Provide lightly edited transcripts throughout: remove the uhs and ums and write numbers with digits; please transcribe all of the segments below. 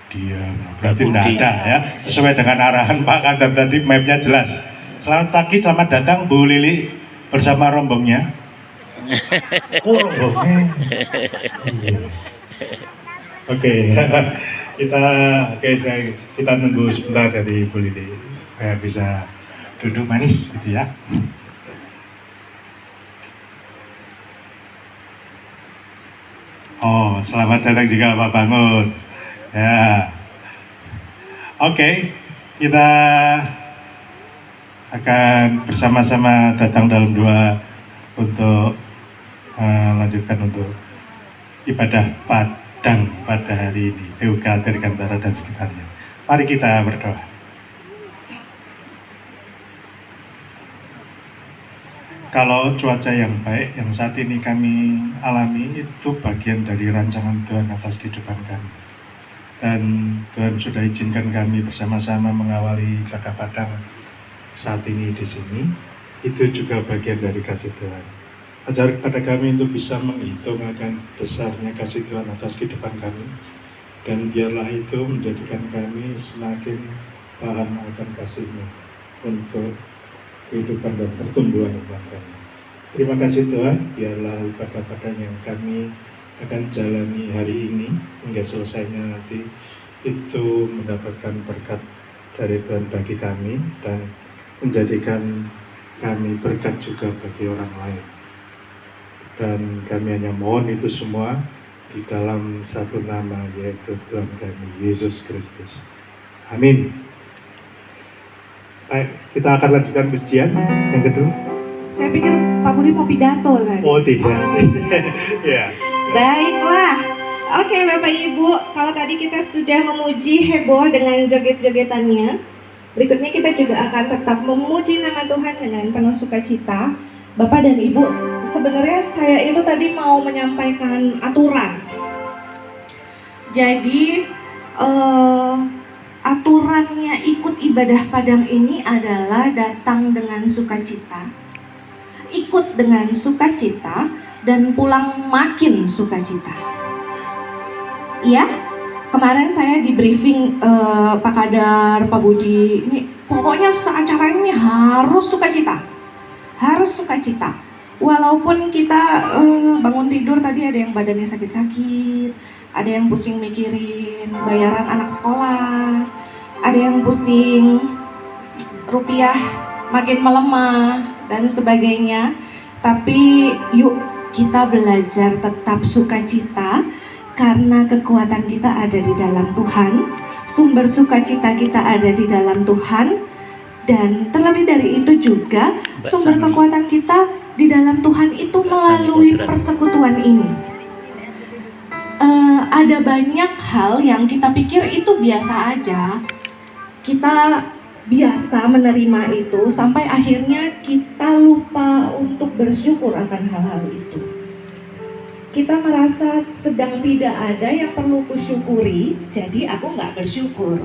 Dia berarti tidak ada ya, sesuai dengan arahan Pak Kadam tadi, mapnya jelas. Selamat pagi, selamat datang Bu Lili bersama rombongnya. Oh, rombongnya. Iya. Oke, kita nunggu sebentar dari Bu Lili supaya bisa duduk manis gitu ya. Oh, selamat datang juga Pak Bangun. Ya, oke, kita akan bersama-sama datang dalam doa untuk melanjutkan untuk ibadah Padang pada hari ini, PUK Dirgantara dan sekitarnya. Mari kita berdoa. Kalau cuaca yang baik yang saat ini kami alami itu bagian dari rancangan Tuhan atas kehidupan kami. Dan Tuhan sudah izinkan kami bersama-sama mengawali ibadah Padang saat ini di sini. Itu juga bagian dari kasih Tuhan. Ajar kepada kami untuk bisa menghitung akan besarnya kasih Tuhan atas kehidupan kami. Dan biarlah itu menjadikan kami semakin paham akan kasih-Nya untuk kehidupan dan pertumbuhan umat kami. Terima kasih Tuhan, biarlah ibadah Padang yang kami akan jalani hari ini hingga selesainya nanti itu mendapatkan berkat dari Tuhan bagi kami dan menjadikan kami berkat juga bagi orang lain. Dan kami hanya mohon itu semua di dalam satu nama, yaitu Tuhan kami Yesus Kristus. Amin. Baik, kita akan lanjutkan pujian yang kedua. Saya pikir Pak Budi mau pidato tadi. Oh tidak. Ya. Baiklah. Oke Bapak Ibu, kalau tadi kita sudah memuji heboh dengan joget-jogetannya, berikutnya kita juga akan tetap memuji nama Tuhan dengan penuh sukacita. Bapak dan Ibu, sebenarnya saya itu tadi mau menyampaikan aturan. Jadi aturannya ikut ibadah Padang ini adalah datang dengan sukacita, ikut dengan sukacita, dan pulang makin sukacita. Ya, kemarin saya di briefing Pak Kadar, Pak Budi, ini pokoknya acara ini harus sukacita, harus sukacita. Walaupun kita bangun tidur tadi ada yang badannya sakit-sakit, ada yang pusing mikirin bayaran anak sekolah, ada yang pusing rupiah makin melemah dan sebagainya. Tapi yuk kita belajar tetap sukacita karena kekuatan kita ada di dalam Tuhan, sumber sukacita kita ada di dalam Tuhan, dan terlebih dari itu juga sumber kekuatan kita di dalam Tuhan itu melalui persekutuan ini. Ada banyak hal yang kita pikir itu biasa aja, kita biasa menerima itu sampai akhirnya kita lupa untuk bersyukur akan hal-hal itu. Kita merasa sedang tidak ada yang perlu kusyukuri, jadi aku nggak bersyukur.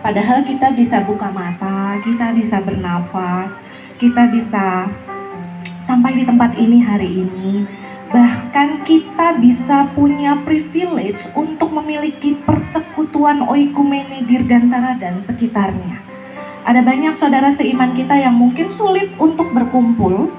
Padahal kita bisa buka mata, kita bisa bernafas, kita bisa sampai di tempat ini hari ini. Bahkan kita bisa punya privilege untuk memiliki persekutuan oikumene Dirgantara dan sekitarnya. Ada banyak saudara seiman kita yang mungkin sulit untuk berkumpul,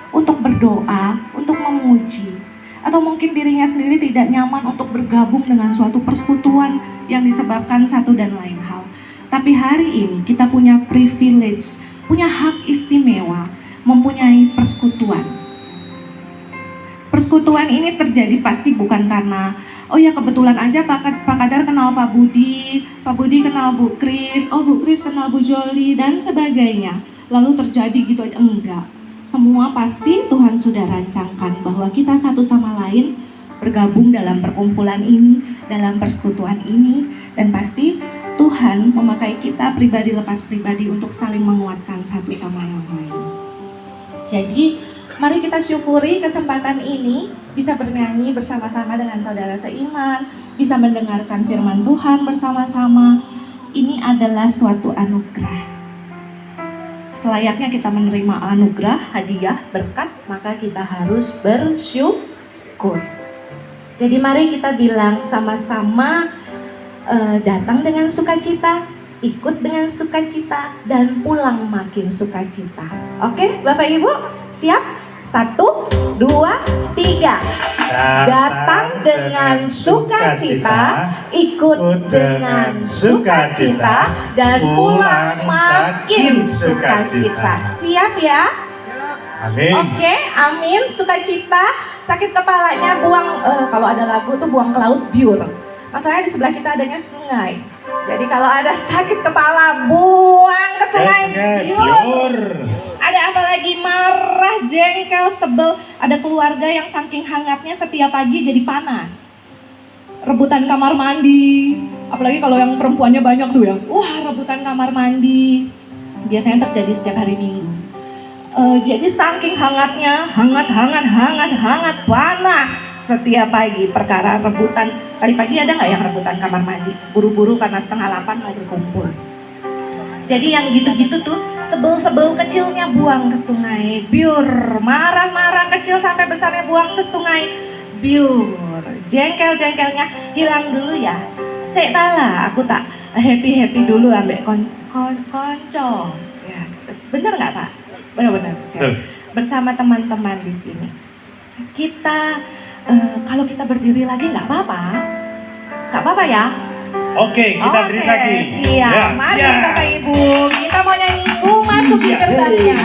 untuk berdoa, untuk memuji, atau mungkin dirinya sendiri tidak nyaman untuk bergabung dengan suatu persekutuan yang disebabkan satu dan lain hal. Tapi hari ini kita punya privilege, punya hak istimewa, mempunyai persekutuan. Persekutuan ini terjadi pasti bukan karena oh ya kebetulan aja Pak Kadar kenal Pak Budi kenal Bu Kris, oh Bu Kris kenal Bu Joli dan sebagainya. Lalu terjadi gitu aja, enggak. Semua pasti Tuhan sudah rancangkan bahwa kita satu sama lain bergabung dalam perkumpulan ini, dalam persekutuan ini, dan pasti Tuhan memakai kita pribadi lepas pribadi untuk saling menguatkan satu sama yang lain. Jadi mari kita syukuri kesempatan ini, bisa bernyanyi bersama-sama dengan saudara seiman, bisa mendengarkan firman Tuhan bersama-sama. Ini adalah suatu anugerah. Selayaknya kita menerima anugerah, hadiah, berkat, maka kita harus bersyukur. Jadi mari kita bilang sama-sama, datang dengan sukacita, ikut dengan sukacita, dan pulang makin sukacita. Oke, Bapak Ibu, siap? 1, 2, 3. Datang dengan sukacita, ikut dengan sukacita, dan pulang makin sukacita. Siap ya? Amin. Oke, amin. Sukacita. Sakit kepalanya buang, kalau ada lagu tuh buang ke laut, biur. Masalahnya di sebelah kita adanya sungai. Jadi kalau ada sakit kepala, buang ke sungai, biur. Ada apa lagi? Marah, jengkel, sebel. Ada keluarga yang saking hangatnya setiap pagi jadi panas. Rebutan kamar mandi. Apalagi kalau yang perempuannya banyak tuh ya. Wah, rebutan kamar mandi. Biasanya terjadi setiap hari Minggu. Jadi saking hangatnya, hangat, panas setiap pagi. Perkara rebutan. Tadi pagi ada nggak yang rebutan kamar mandi? Buru-buru karena 7:30 mau berkumpul. Jadi yang gitu-gitu tuh, sebel-sebel kecilnya buang ke sungai, biur. Marah-marah kecil sampai besarnya buang ke sungai, biur. Jengkel-jengkelnya hilang dulu ya. Sektalah, aku tak happy dulu ambek konco. Ya, bener nggak Pak? Benar-benar. Bersama teman-teman di sini. Kita kalau kita berdiri lagi nggak apa-apa ya. Oke, kita beri lagi. Siap. Ya, mari siap. Bapak Ibu, kita mau nyanyi Ku Masuki Gerbangnya.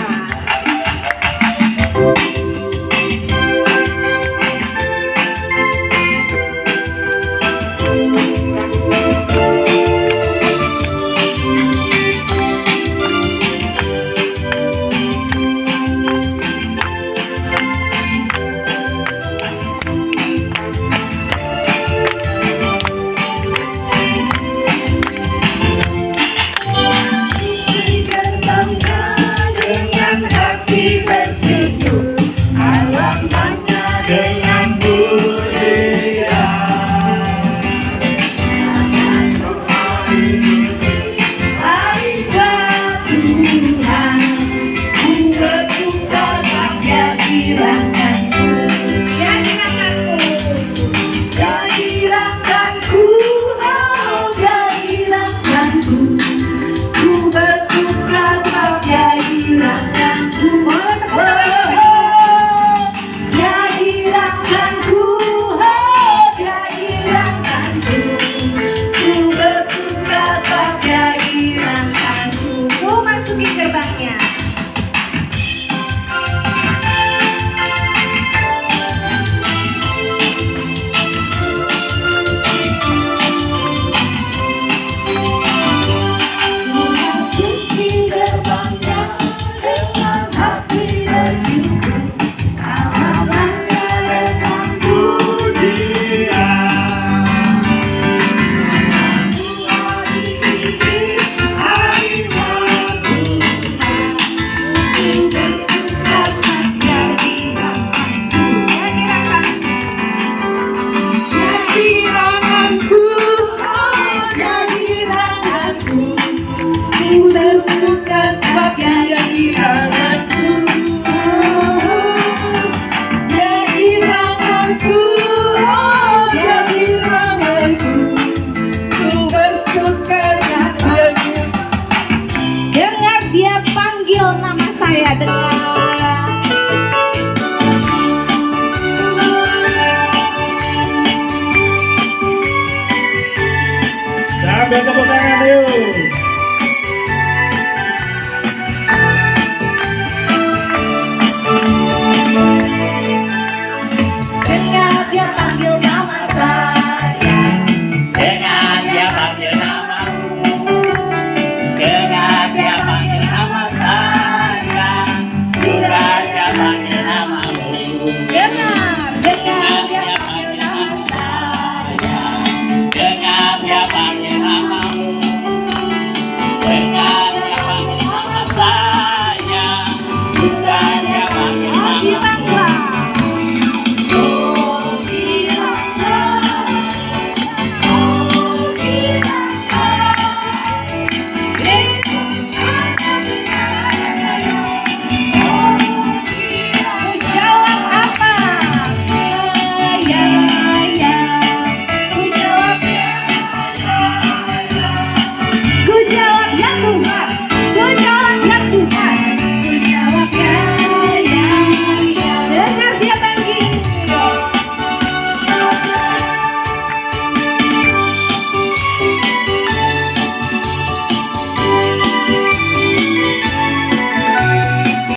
Sampai tepuk tangan yuk.